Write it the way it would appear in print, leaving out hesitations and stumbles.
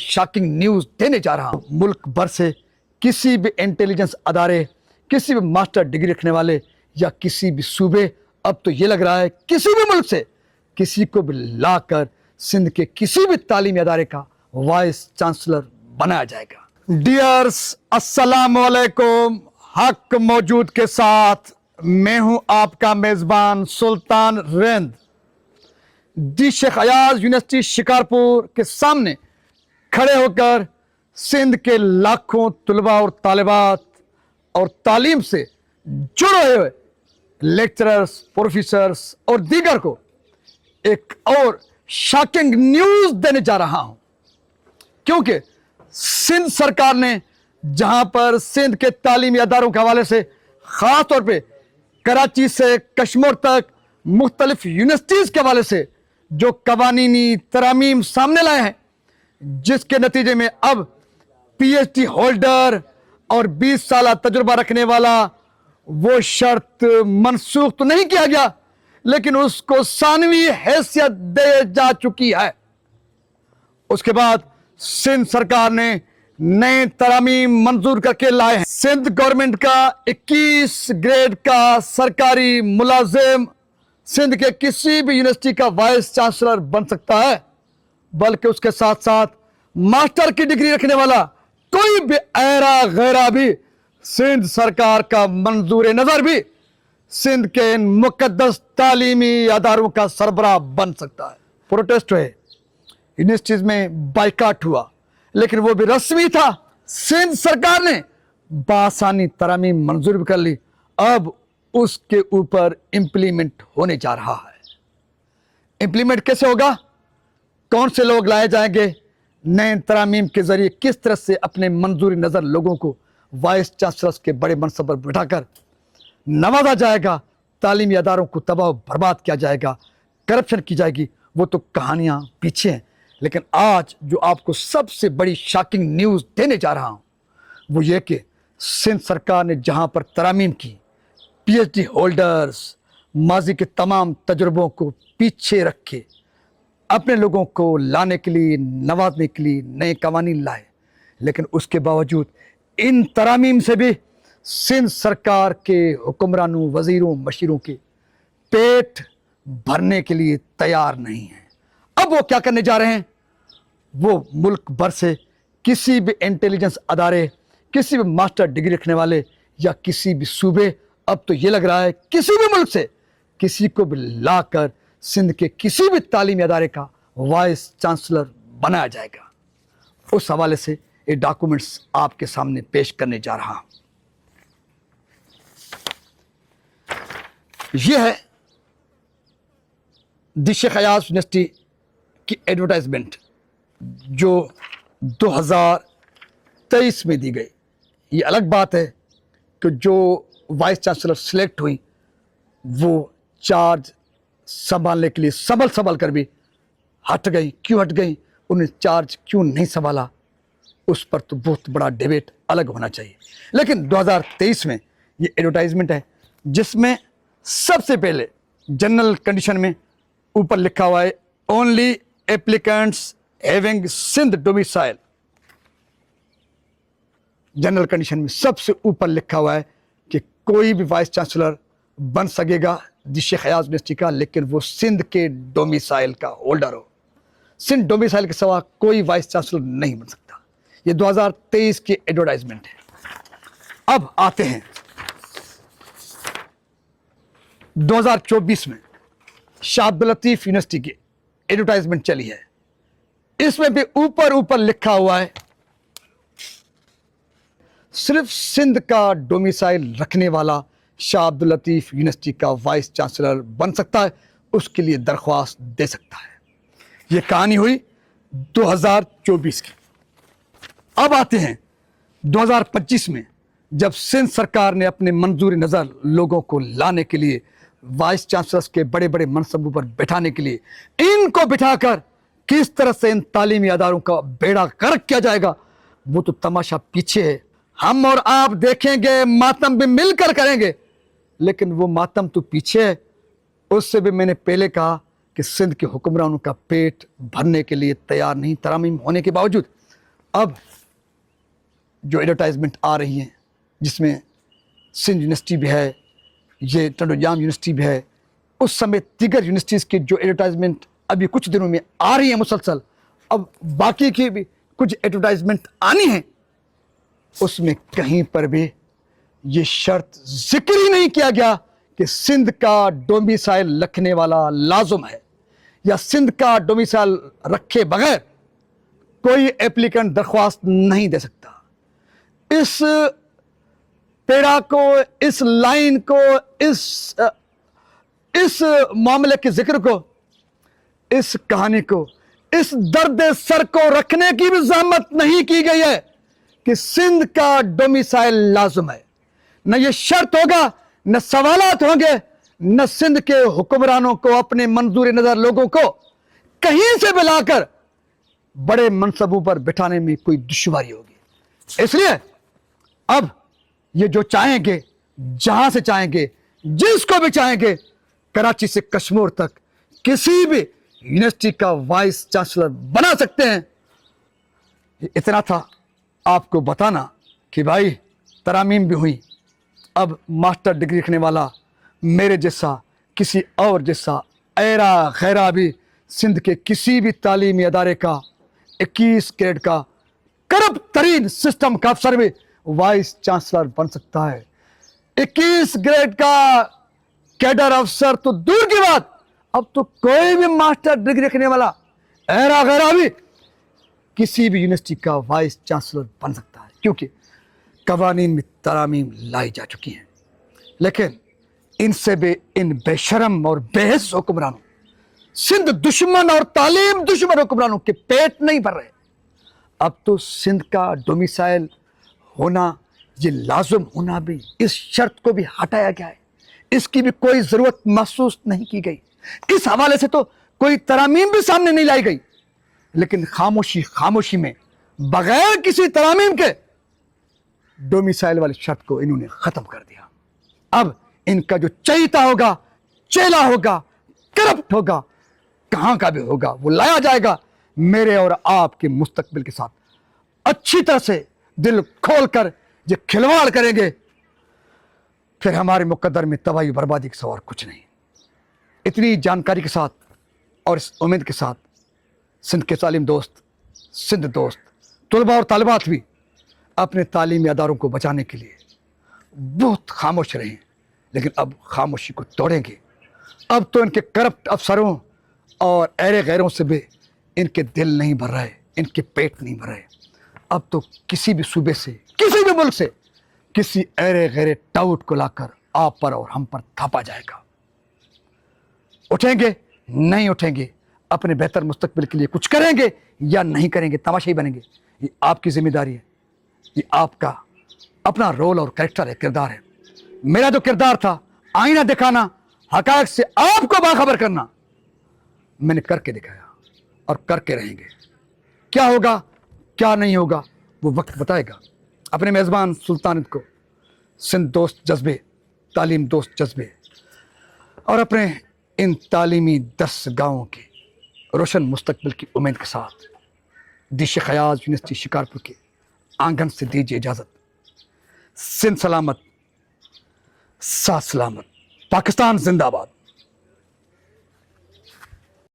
Shocking news देने जा रहा हूं। मुल्क भर से किसी भी इंटेलिजेंस अदारे, किसी भी मास्टर डिग्री रखने वाले या किसी भी सूबे, अब तो ये लग रहा है किसी भी मुल्क से किसी को भी लाकर सिंध के किसी भी तालीमी अदारे का वाइस चांसलर बनाया जाएगा। डियर्स, अस्सलाम वालेकुम। हक मौजूद के साथ मैं हूं आपका मेजबान सुल्तान रेंद। दी शेख अयाज यूनिवर्सिटी शिकारपुर के सामने खड़े होकर सिंध के लाखों तलबा और तालिबात और तालीम से जुड़े हुए लेक्चरर्स, प्रोफेसर्स और दीगर को एक और शॉकिंग न्यूज देने जा रहा हूं, क्योंकि सिंध सरकार ने जहां पर सिंध के तालीमी अदारों के हवाले से खास तौर पे कराची से कश्मीर तक मुख्तलिफ यूनिवर्सिटीज के हवाले से जो कवानीनी तरामीम सामने लाए हैं, जिसके नतीजे में अब पीएचडी होल्डर और 20 साल तजुर्बा रखने वाला वो शर्त मनसूख तो नहीं किया गया, लेकिन उसको सानवी हैसियत दे जा चुकी है। उसके बाद सिंध सरकार ने नए तरामीम मंजूर करके लाए हैं। सिंध गवर्नमेंट का 21 ग्रेड का सरकारी मुलाजिम सिंध के किसी भी यूनिवर्सिटी का वाइस चांसलर बन सकता है, बल्कि उसके साथ साथ मास्टर की डिग्री रखने वाला कोई भी ऐरा गैरा भी सिंध सरकार का मंजूर नजर भी सिंध के इन मुकद्दस तालीमी अदारों का सरबराह बन सकता है। प्रोटेस्ट हुए, यूनिवर्सिटीज में बाइकाट हुआ, लेकिन वो भी रस्मी था। सिंध सरकार ने बासानी तरामीम मंजूर भी कर ली। अब उसके ऊपर इंप्लीमेंट होने जा रहा है। इंप्लीमेंट कैसे होगा, कौन से लोग लाए जाएंगे, नए तरामीम के जरिए किस तरह से अपने मंजूरी नज़र लोगों को वाइस चांसलर्स के बड़े मनसब पर बिठाकर नवाजा जाएगा, तालीमी अदारों को तबाह बर्बाद किया जाएगा, करप्शन की जाएगी, वो तो कहानियाँ पीछे हैं। लेकिन आज जो आपको सबसे बड़ी शॉकिंग न्यूज़ देने जा रहा हूँ वो ये कि सिंध सरकार ने जहाँ पर तरामीम की, पीएचडी होल्डर्स, माजी के तमाम तजुर्बों को पीछे रखे अपने लोगों को लाने के लिए, नवाजने के लिए नए कवानीन लाए, लेकिन उसके बावजूद इन तरामीम से भी सिंध सरकार के हुक्मरानों, वजीरों, मशीरों के पेट भरने के लिए तैयार नहीं है। अब वो क्या करने जा रहे हैं, वो मुल्क भर से किसी भी इंटेलिजेंस अदारे, किसी भी मास्टर डिग्री रखने वाले या किसी भी सूबे, अब तो ये लग रहा है किसी भी मुल्क से किसी को भी लाकर सिंध के किसी भी तालीमी अदारे का वाइस चांसलर बनाया जाएगा। उस हवाले से ये डॉक्यूमेंट्स आपके सामने पेश करने जा रहा हूं। यह है दी शेख अयाज यूनिवर्सिटी की एडवर्टाइजमेंट जो 2023 में दी गई। ये अलग बात है कि जो वाइस चांसलर सिलेक्ट हुई वो चार्ज संभालने के लिए संभल कर भी हट गई। क्यों हट गई, उन्हें चार्ज क्यों नहीं संभाला, उस पर तो बहुत बड़ा डिबेट अलग होना चाहिए। लेकिन 2023 में ये एडवर्टाइजमेंट है जिसमें सबसे पहले जनरल कंडीशन में ऊपर लिखा हुआ है only applicants having Sindh domicile. General condition में सबसे ऊपर लिखा हुआ है कि कोई भी वाइस चांसलर बन सकेगा दी शेख अयाज यूनिवर्सिटी का, लेकिन वो सिंध के डोमिसाइल का होल्डर हो। सिंध डोमिसाइल के सिवा कोई वाइस चांसलर नहीं बन सकता। ये 2023 की एडवर्टाइजमेंट है। अब आते हैं 2024 में शाह अब्दुल लतीफ यूनिवर्सिटी की एडवर्टाइजमेंट चली है। इसमें भी ऊपर लिखा हुआ है सिर्फ सिंध का डोमिसाइल रखने वाला शाह अब्दुल लतीफ यूनिवर्सिटी का वाइस चांसलर बन सकता है, उसके लिए दरख्वास्त दे सकता है। यह कहानी हुई 2024 की। अब आते हैं 2025 में, जब सिंध सरकार ने अपने मंजूरी नज़र लोगों को लाने के लिए, वाइस चांसलर्स के बड़े बड़े मनसबों पर बैठाने के लिए, इनको बिठाकर किस तरह से इन तालीमी अदारों का बेड़ा गर्क किया जाएगा, वो तो तमाशा पीछे है। हम और आप देखेंगे, मातम भी मिलकर करेंगे, लेकिन वो मातम तो पीछे है। उससे भी मैंने पहले कहा कि सिंध के हुक्मरानों का पेट भरने के लिए तैयार नहीं, तरामीम होने के बावजूद اب جو ایڈورٹائزمنٹ آ رہی ہیں جس میں سندھ یونیورسٹی بھی ہے، یہ ٹنڈو جام یونیورسٹی بھی ہے، اس سمیت دیگر یونیورسٹیز کی جو ایڈورٹائزمنٹ ابھی کچھ دنوں میں آ رہی ہیں مسلسل، اب باقی کی بھی کچھ ایڈورٹائزمنٹ آنی ہیں، اس میں کہیں پر بھی یہ شرط ذکر ہی نہیں کیا گیا کہ سندھ کا ڈومیسائل رکھنے والا لازم ہے یا سندھ کا ڈومیسائل رکھے بغیر کوئی ایپلیکنٹ درخواست نہیں دے سکتا۔ اس پیرا کو، اس لائن کو، اس معاملے کے ذکر کو، اس کہانی کو، اس درد سر کو رکھنے کی بھی زحمت نہیں کی گئی ہے کہ سندھ کا ڈومیسائل لازم ہے۔ نہ یہ شرط ہوگا، نہ سوالات ہوں گے، نہ سندھ کے حکمرانوں کو، اپنے منظور نظر لوگوں کو کہیں سے بھی لا کر بڑے منصبوں پر بٹھانے میں کوئی دشواری ہوگی۔ اس لیے اب یہ جو چاہیں گے، جہاں سے چاہیں گے، جس کو بھی چاہیں گے، کراچی سے کشمیر تک کسی بھی یونیورسٹی کا وائس چانسلر بنا سکتے ہیں۔ اتنا تھا آپ کو بتانا کہ بھائی ترامیم بھی ہوئی، اب ماسٹر ڈگری رکھنے والا میرے جیسا، کسی اور جیسا، ایرا غیرہ بھی سندھ کے کسی بھی تعلیمی ادارے کا 21 گریڈ کا کرپٹ ترین سسٹم کا افسر بھی وائس چانسلر بن سکتا ہے۔ 21 گریڈ کا کیڈر افسر تو دور کی بات، اب تو کوئی بھی ماسٹر ڈگری رکھنے والا ایرا غیرہ بھی کسی بھی یونیورسٹی کا وائس چانسلر بن سکتا ہے، کیونکہ قوانین میں ترامیم لائی جا چکی ہیں۔ لیکن ان سے بھی ان بے شرم اور بے حس حکمرانوں، سندھ دشمن اور تعلیم دشمن حکمرانوں کے پیٹ نہیں بھر رہے۔ اب تو سندھ کا ڈومیسائل ہونا، یہ لازم ہونا بھی، اس شرط کو بھی ہٹایا گیا ہے، اس کی بھی کوئی ضرورت محسوس نہیں کی گئی۔ اس حوالے سے تو کوئی ترامیم بھی سامنے نہیں لائی گئی، لیکن خاموشی میں بغیر کسی ترامیم کے ڈومیسائل والی شرط کو انہوں نے ختم کر دیا۔ اب ان کا جو چہیتا ہوگا، چیلا ہوگا، کرپٹ ہوگا، کہاں کا بھی ہوگا، وہ لایا جائے گا میرے اور آپ کے مستقبل کے ساتھ اچھی طرح سے دل کھول کر یہ کھلواڑ کریں گے، پھر ہمارے مقدر میں تباہی بربادی کے سوا اور کچھ نہیں۔ اتنی جانکاری کے ساتھ اور اس امید کے ساتھ سندھ کے تعلیم دوست، سندھ دوست، طلباء اور طالبات بھی اپنے تعلیمی اداروں کو بچانے کے لیے بہت خاموش رہیں، لیکن اب خاموشی کو توڑیں گے۔ اب تو ان کے کرپٹ افسروں اور ایرے غیروں سے بھی ان کے دل نہیں بھر رہے، ان کے پیٹ نہیں بھر رہے۔ اب تو کسی بھی صوبے سے، کسی بھی ملک سے کسی ایرے غیرے ٹاؤٹ کو لا کر آپ پر اور ہم پر تھاپا جائے گا۔ اٹھیں گے، نہیں اٹھیں گے، اپنے بہتر مستقبل کے لیے کچھ کریں گے یا نہیں کریں گے، تماشائی بنیں گے، یہ آپ کی ذمہ داری ہے، یہ آپ کا اپنا رول اور کریکٹر ہے، کردار ہے۔ میرا جو کردار تھا آئینہ دکھانا، حقائق سے آپ کو باخبر کرنا، میں نے کر کے دکھایا اور کر کے رہیں گے۔ کیا ہوگا کیا نہیں ہوگا وہ وقت بتائے گا۔ اپنے میزبان سلطانت کو سندھ دوست جذبے، تعلیم دوست جذبے اور اپنے ان تعلیمی 10 گاؤں کے روشن مستقبل کی امید کے ساتھ دیش خیاز یونیورسٹی شکارپور کے آنگن سے دیجیے اجازت۔ سندھ سلامت، ساتھ سلامت، پاکستان زندہ باد۔